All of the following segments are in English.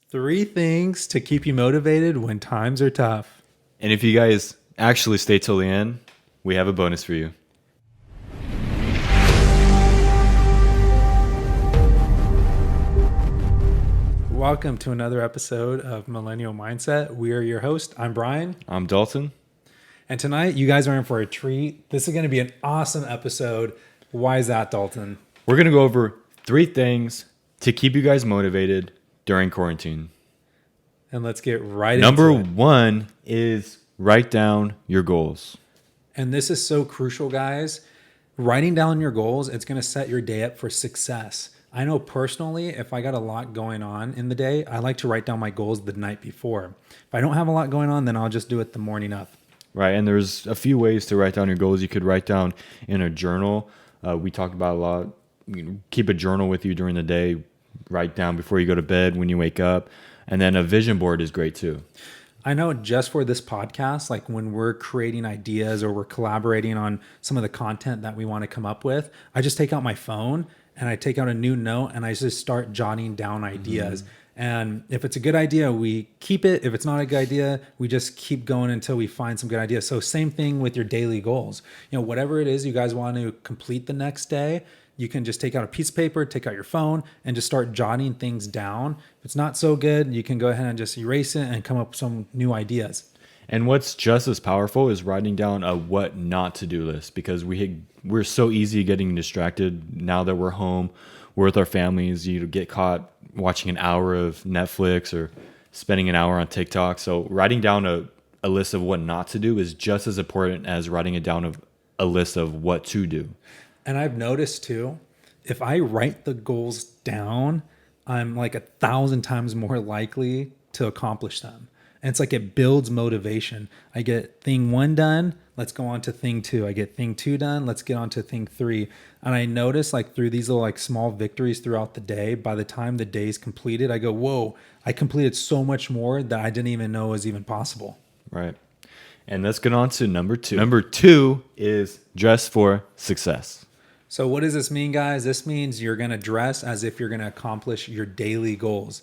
Three things to keep you motivated when times are tough. And if you guys actually stay till the end, we have a bonus for you. Welcome to another episode of Millennial Mindset. We are your host. I'm Brian. I'm Dalton. And tonight, you guys are in for a treat. This is going to be an awesome episode. Why is that, Dalton? We're going to go over 3 things to keep you guys motivated during quarantine. And let's get right Number into it. 1 is write down your goals. And this is so crucial, guys. Writing down your goals, it's going to set your day up for success. I know personally, if I got a lot going on in the day, I like to write down my goals the night before. If I don't have a lot going on, then I'll just do it the morning of. Right, and there's a few ways to write down your goals. You could write down in a journal. We talked about a lot. Keep a journal with you during the day. Write down before you go to bed, when you wake up. And then a vision board is great too. I know just for this podcast, like when we're creating ideas or we're collaborating on some of the content that we want to come up with, I just take out my phone and I take out a new note and I just start jotting down ideas. And if it's a good idea, we keep it. If it's not a good idea, we just keep going until we find some good ideas. So same thing with your daily goals. You know, whatever it is you guys want to complete the next day, you can just take out a piece of paper, take out your phone, and just start jotting things down. If it's not so good, you can go ahead and just erase it and come up with some new ideas. And what's just as powerful is writing down a what not to do list, because we're so easy getting distracted now that we're home, we're with our families. You get caught watching an hour of Netflix or spending an hour on TikTok. So writing down a list of what not to do is just as important as writing it down of a list of what to do. And I've noticed too, if I write the goals down, I'm like 1,000 times more likely to accomplish them. And it's like it builds motivation. I get thing 1 done, let's go on to thing 2. I get thing 2 done, let's get on to thing 3. And I notice like through these little like small victories throughout the day, by the time the day's completed, I go, whoa, I completed so much more that I didn't even know was even possible. Right. And let's get on to number 2. Number 2 is dress for success. So what does this mean, guys? This means you're going to dress as if you're going to accomplish your daily goals.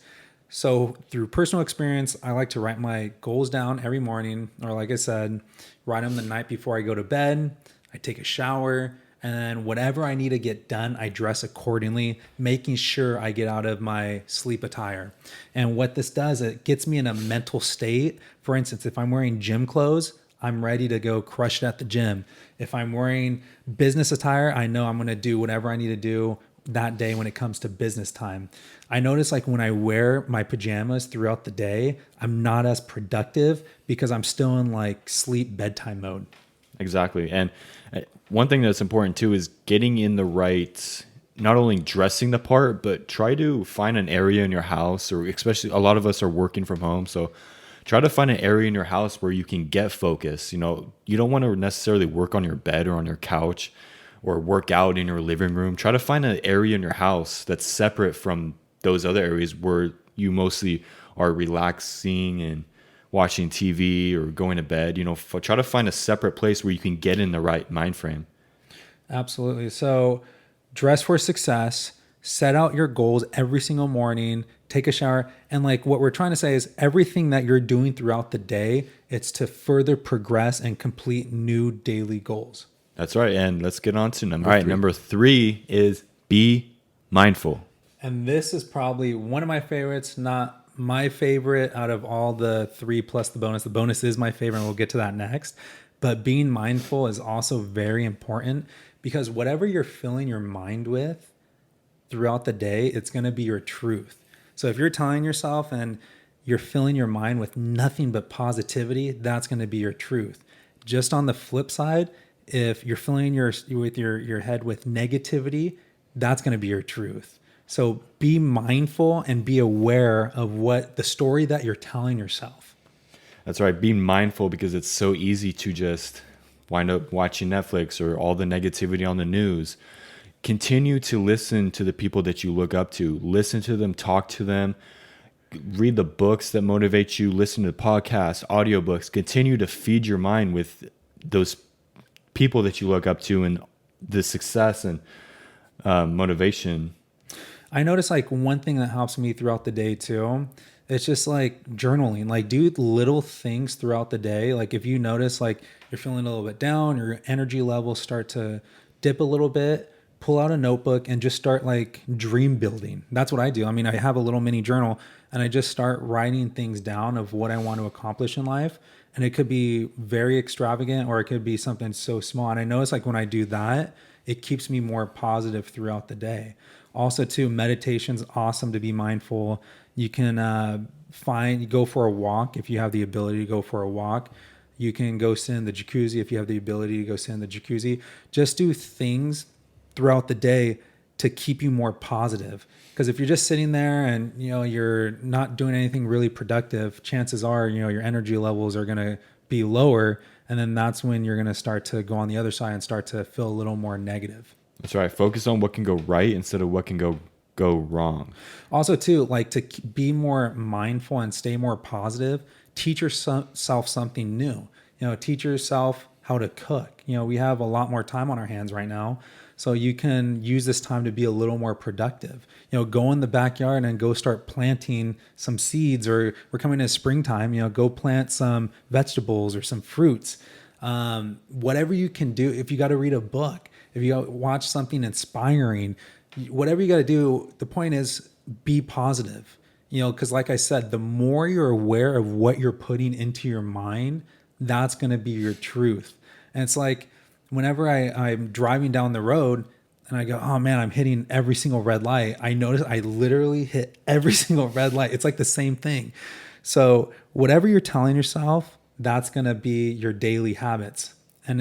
So through personal experience, I like to write my goals down every morning, or like I said, write them the night before I go to bed. I take a shower, and then whatever I need to get done, I dress accordingly, making sure I get out of my sleep attire. And what this does, it gets me in a mental state. For instance, if I'm wearing gym clothes, I'm ready to go crush it at the gym. If I'm wearing business attire, I know I'm going to do whatever I need to do that day when it comes to business time. I notice like when I wear my pajamas throughout the day, I'm not as productive because I'm still in like sleep bedtime mode. Exactly. And one thing that's important too is getting in the right, not only dressing the part, but try to find an area in your house, or especially a lot of us are working from home. So try to find an area in your house where you can get focus. You know, you don't want to necessarily work on your bed or on your couch or work out in your living room. Try to find an area in your house that's separate from those other areas where you mostly are relaxing and watching TV or going to bed. You know, try to find a separate place where you can get in the right mind frame. Absolutely. So dress for success, set out your goals every single morning, take a shower. And like what we're trying to say is everything that you're doing throughout the day, it's to further progress and complete new daily goals. That's right. And let's get on to number 3. All right, number 3 is be mindful. And this is probably one of my favorites, not my favorite out of all the 3 plus the bonus. The bonus is my favorite, and we'll get to that next. But being mindful is also very important, because whatever you're filling your mind with throughout the day, it's going to be your truth. So if you're telling yourself and you're filling your mind with nothing but positivity, that's going to be your truth. Just on the flip side, if you're filling your head with negativity, that's going to be your truth. So be mindful and be aware of what the story that you're telling yourself. That's right. Be mindful, because it's so easy to just wind up watching Netflix or all the negativity on the news. Continue to listen to the people that you look up to. Listen to them, talk to them, read the books that motivate you, listen to podcasts, audiobooks. Continue to feed your mind with those people that you look up to and the success and motivation. I notice like one thing that helps me throughout the day too It's just like journaling, like do little things throughout the day. Like if you notice like you're feeling a little bit down, your energy levels start to dip a little bit, pull out a notebook and just start like dream building. That's what I do. I mean, I have a little mini journal and I just start writing things down of what I want to accomplish in life. And it could be very extravagant or it could be something so small. And I notice like when I do that, it keeps me more positive throughout the day. Also, too, meditation's awesome to be mindful. You can go for a walk if you have the ability to go for a walk. You can go sit in the jacuzzi if you have the ability to go sit in the jacuzzi. Just do things throughout the day to keep you more positive. Because if you're just sitting there and you're not doing anything really productive, chances are your energy levels are going to be lower, and then that's when you're going to start to go on the other side and start to feel a little more negative. That's right. Focus on what can go right instead of what can go wrong. Also, too, like to be more mindful and stay more positive, teach yourself something new. Teach yourself how to cook. We have a lot more time on our hands right now. So you can use this time to be a little more productive. Go in the backyard and go start planting some seeds, or we're coming to springtime, go plant some vegetables or some fruits. Whatever you can do. If you got to read a book, if you watch something inspiring, whatever you got to do, the point is be positive. Because like I said, the more you're aware of what you're putting into your mind, that's going to be your truth. And it's like whenever I'm driving down the road and I go, oh man, I'm hitting every single red light. I notice I literally hit every single red light. It's like the same thing. So whatever you're telling yourself, that's going to be your daily habits. And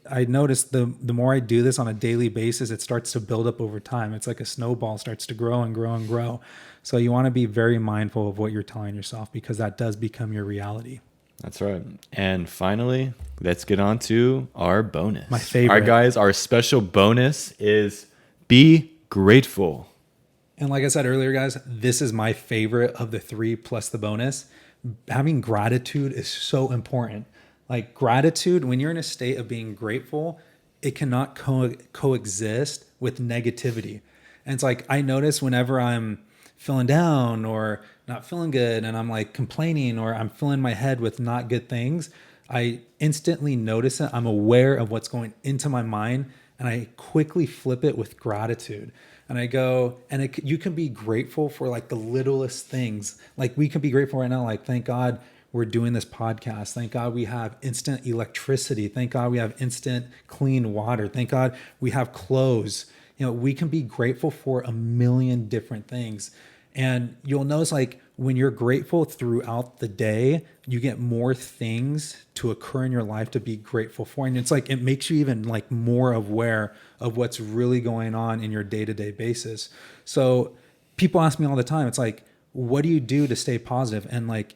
I noticed the more I do this on a daily basis, it starts to build up over time. It's like a snowball starts to grow and grow and grow. So you want to be very mindful of what you're telling yourself, because that does become your reality. That's right. And finally, let's get on to our bonus. My favorite. All right, guys, our special bonus is be grateful. And like I said earlier, guys, this is my favorite of the three plus the bonus. Having gratitude is so important. Like gratitude, when you're in a state of being grateful, it cannot coexist with negativity. And it's like I notice whenever I'm feeling down or not feeling good and I'm like complaining or I'm filling my head with not good things, I instantly notice it. I'm aware of what's going into my mind and I quickly flip it with gratitude. And I go, and you can be grateful for like the littlest things. Like we can be grateful right now, like thank God we're doing this podcast. Thank God we have instant electricity. Thank God we have instant clean water. Thank God we have clothes. We can be grateful for a million different things. And you'll notice like when you're grateful throughout the day, you get more things to occur in your life to be grateful for. And it's like, it makes you even like more aware of what's really going on in your day-to-day basis. So people ask me all the time, it's like, what do you do to stay positive? And like,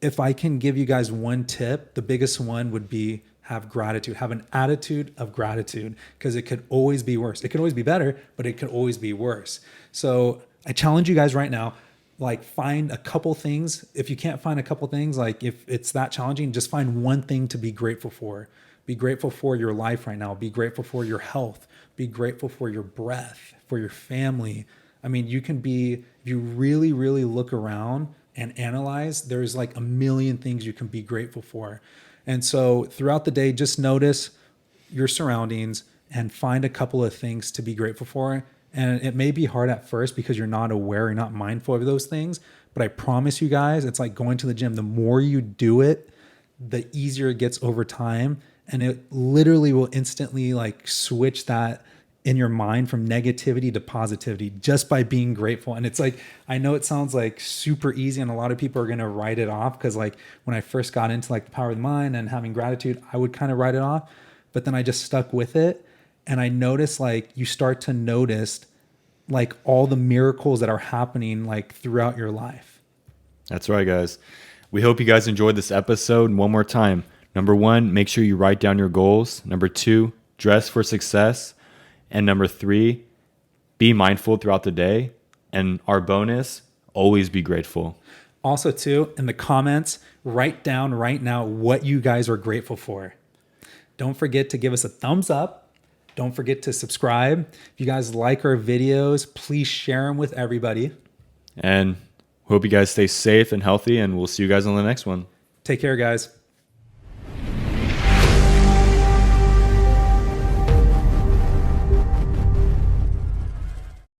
if I can give you guys one tip, the biggest one would be have gratitude, have an attitude of gratitude, because it could always be worse. It could always be better, but it could always be worse. So I challenge you guys right now, like find a couple things. If you can't find a couple things, like if it's that challenging, just find one thing to be grateful for. Be grateful for your life right now. Be grateful for your health. Be grateful for your breath, for your family. I mean, you can be, if you really, really look around and analyze, there's like a million things you can be grateful for. And so throughout the day, just notice your surroundings and find a couple of things to be grateful for. And it may be hard at first because you're not aware, you're not mindful of those things. But I promise you guys, it's like going to the gym. The more you do it, the easier it gets over time. And it literally will instantly like switch that in your mind from negativity to positivity just by being grateful. And it's like, I know it sounds like super easy and a lot of people are going to write it off, because like when I first got into like the power of the mind and having gratitude, I would kind of write it off, but then I just stuck with it. And I noticed like you start to notice like all the miracles that are happening like throughout your life. That's right, guys. We hope you guys enjoyed this episode. And one more time, number 1, make sure you write down your goals. Number 2, dress for success. And number 3, be mindful throughout the day. And our bonus, always be grateful. Also, too, in the comments, write down right now what you guys are grateful for. Don't forget to give us a thumbs up. Don't forget to subscribe. If you guys like our videos, please share them with everybody. And Hope you guys stay safe and healthy, and we'll see you guys on the next one. Take care, guys.